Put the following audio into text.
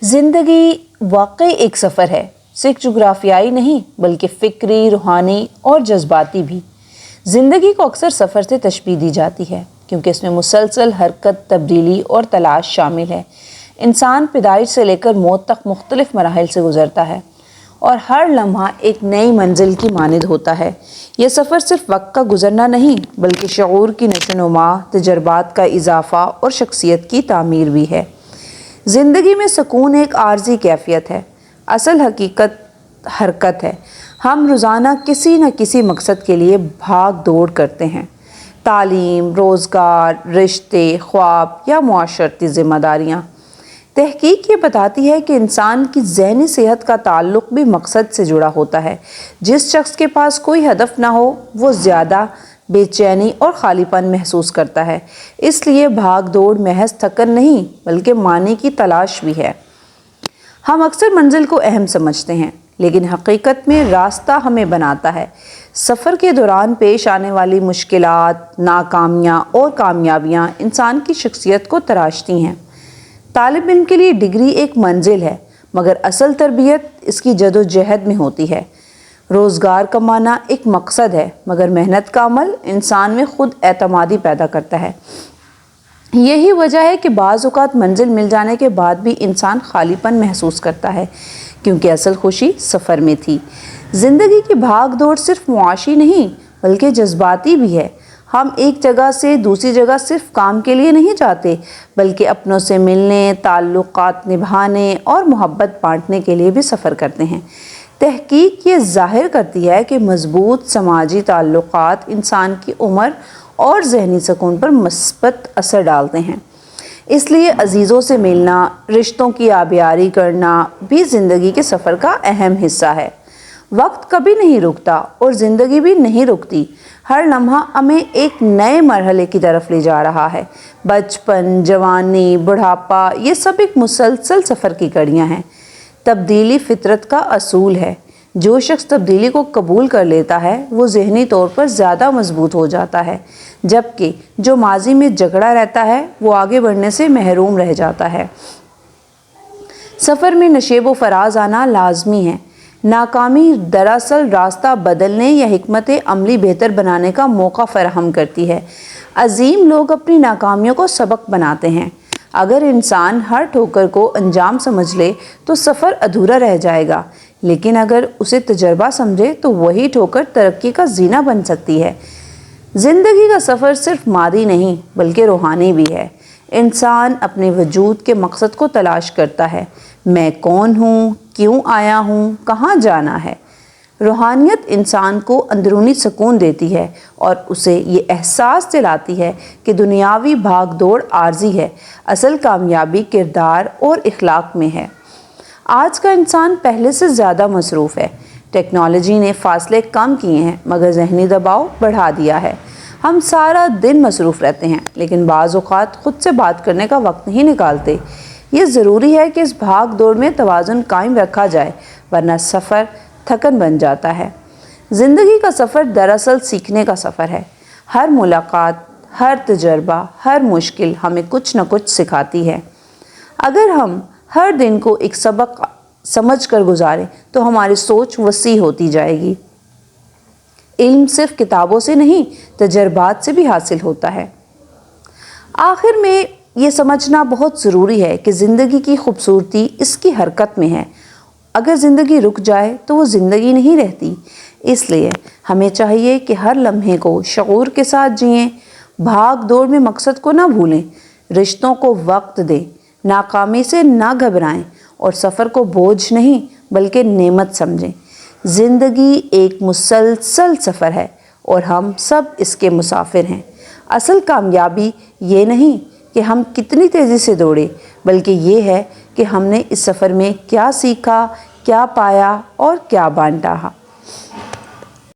زندگی واقعی ایک سفر ہے، صرف جغرافیائی نہیں بلکہ فکری، روحانی اور جذباتی بھی۔ زندگی کو اکثر سفر سے تشبیہ دی جاتی ہے کیونکہ اس میں مسلسل حرکت، تبدیلی اور تلاش شامل ہے۔ انسان پیدائش سے لے کر موت تک مختلف مراحل سے گزرتا ہے اور ہر لمحہ ایک نئی منزل کی مانند ہوتا ہے۔ یہ سفر صرف وقت کا گزرنا نہیں بلکہ شعور کی نشو و نما، تجربات کا اضافہ اور شخصیت کی تعمیر بھی ہے۔ زندگی میں سکون ایک عارضی کیفیت ہے، اصل حقیقت حرکت ہے۔ ہم روزانہ کسی نہ کسی مقصد کے لیے بھاگ دوڑ کرتے ہیں۔ تعلیم، روزگار، رشتے، خواب یا معاشرتی ذمہ داریاں۔ تحقیق یہ بتاتی ہے کہ انسان کی ذہنی صحت کا تعلق بھی مقصد سے جڑا ہوتا ہے۔ جس شخص کے پاس کوئی ہدف نہ ہو وہ زیادہ بے چینی اور خالی پن محسوس کرتا ہے۔ اس لیے بھاگ دوڑ محض تھکن نہیں بلکہ معنی کی تلاش بھی ہے۔ ہم اکثر منزل کو اہم سمجھتے ہیں لیکن حقیقت میں راستہ ہمیں بناتا ہے۔ سفر کے دوران پیش آنے والی مشکلات، ناکامیاں اور کامیابیاں انسان کی شخصیت کو تراشتی ہیں۔ طالب علم کے لیے ڈگری ایک منزل ہے مگر اصل تربیت اس کی جد و جہد میں ہوتی ہے۔ روزگار کمانا ایک مقصد ہے مگر محنت کا عمل انسان میں خود اعتمادی پیدا کرتا ہے۔ یہی وجہ ہے کہ بعض اوقات منزل مل جانے کے بعد بھی انسان خالی پن محسوس کرتا ہے کیونکہ اصل خوشی سفر میں تھی۔ زندگی کی بھاگ دوڑ صرف معاشی نہیں بلکہ جذباتی بھی ہے۔ ہم ایک جگہ سے دوسری جگہ صرف کام کے لیے نہیں جاتے بلکہ اپنوں سے ملنے، تعلقات نبھانے اور محبت بانٹنے کے لیے بھی سفر کرتے ہیں۔ تحقیق یہ ظاہر کرتی ہے کہ مضبوط سماجی تعلقات انسان کی عمر اور ذہنی سکون پر مثبت اثر ڈالتے ہیں۔ اس لیے عزیزوں سے ملنا، رشتوں کی آبیاری کرنا بھی زندگی کے سفر کا اہم حصہ ہے۔ وقت کبھی نہیں رکتا اور زندگی بھی نہیں رکتی۔ ہر لمحہ ہمیں ایک نئے مرحلے کی طرف لے جا رہا ہے۔ بچپن، جوانی، بڑھاپا، یہ سب ایک مسلسل سفر کی کڑیاں ہیں۔ تبدیلی فطرت کا اصول ہے۔ جو شخص تبدیلی کو قبول کر لیتا ہے وہ ذہنی طور پر زیادہ مضبوط ہو جاتا ہے، جبکہ جو ماضی میں جکڑا رہتا ہے وہ آگے بڑھنے سے محروم رہ جاتا ہے۔ سفر میں نشیب و فراز آنا لازمی ہے۔ ناکامی دراصل راستہ بدلنے یا حکمت عملی بہتر بنانے کا موقع فراہم کرتی ہے۔ عظیم لوگ اپنی ناکامیوں کو سبق بناتے ہیں۔ اگر انسان ہر ٹھوکر کو انجام سمجھ لے تو سفر ادھورا رہ جائے گا، لیکن اگر اسے تجربہ سمجھے تو وہی ٹھوکر ترقی کا زینہ بن سکتی ہے۔ زندگی کا سفر صرف مادی نہیں بلکہ روحانی بھی ہے۔ انسان اپنے وجود کے مقصد کو تلاش کرتا ہے۔ میں کون ہوں، کیوں آیا ہوں، کہاں جانا ہے۔ روحانیت انسان کو اندرونی سکون دیتی ہے اور اسے یہ احساس دلاتی ہے کہ دنیاوی بھاگ دوڑ عارضی ہے، اصل کامیابی کردار اور اخلاق میں ہے۔ آج کا انسان پہلے سے زیادہ مصروف ہے۔ ٹیکنالوجی نے فاصلے کم کیے ہیں مگر ذہنی دباؤ بڑھا دیا ہے۔ ہم سارا دن مصروف رہتے ہیں لیکن بعض اوقات خود سے بات کرنے کا وقت نہیں نکالتے۔ یہ ضروری ہے کہ اس بھاگ دوڑ میں توازن قائم رکھا جائے ورنہ سفر تھکن بن جاتا ہے۔ زندگی کا سفر دراصل سیکھنے کا سفر ہے۔ ہر ملاقات، ہر تجربہ، ہر مشکل ہمیں کچھ نہ کچھ سکھاتی ہے۔ اگر ہم ہر دن کو ایک سبق سمجھ کر گزاریں تو ہماری سوچ وسیع ہوتی جائے گی۔ علم صرف کتابوں سے نہیں تجربات سے بھی حاصل ہوتا ہے۔ آخر میں یہ سمجھنا بہت ضروری ہے کہ زندگی کی خوبصورتی اس کی حرکت میں ہے۔ اگر زندگی رک جائے تو وہ زندگی نہیں رہتی۔ اس لیے ہمیں چاہیے کہ ہر لمحے کو شعور کے ساتھ جئیں، بھاگ دوڑ میں مقصد کو نہ بھولیں، رشتوں کو وقت دیں، ناکامی سے نہ گھبرائیں اور سفر کو بوجھ نہیں بلکہ نعمت سمجھیں۔ زندگی ایک مسلسل سفر ہے اور ہم سب اس کے مسافر ہیں۔ اصل کامیابی یہ نہیں کہ ہم کتنی تیزی سے دوڑے بلکہ یہ ہے کہ ہم نے اس سفر میں کیا سیکھا، کیا پایا اور کیا بانٹا۔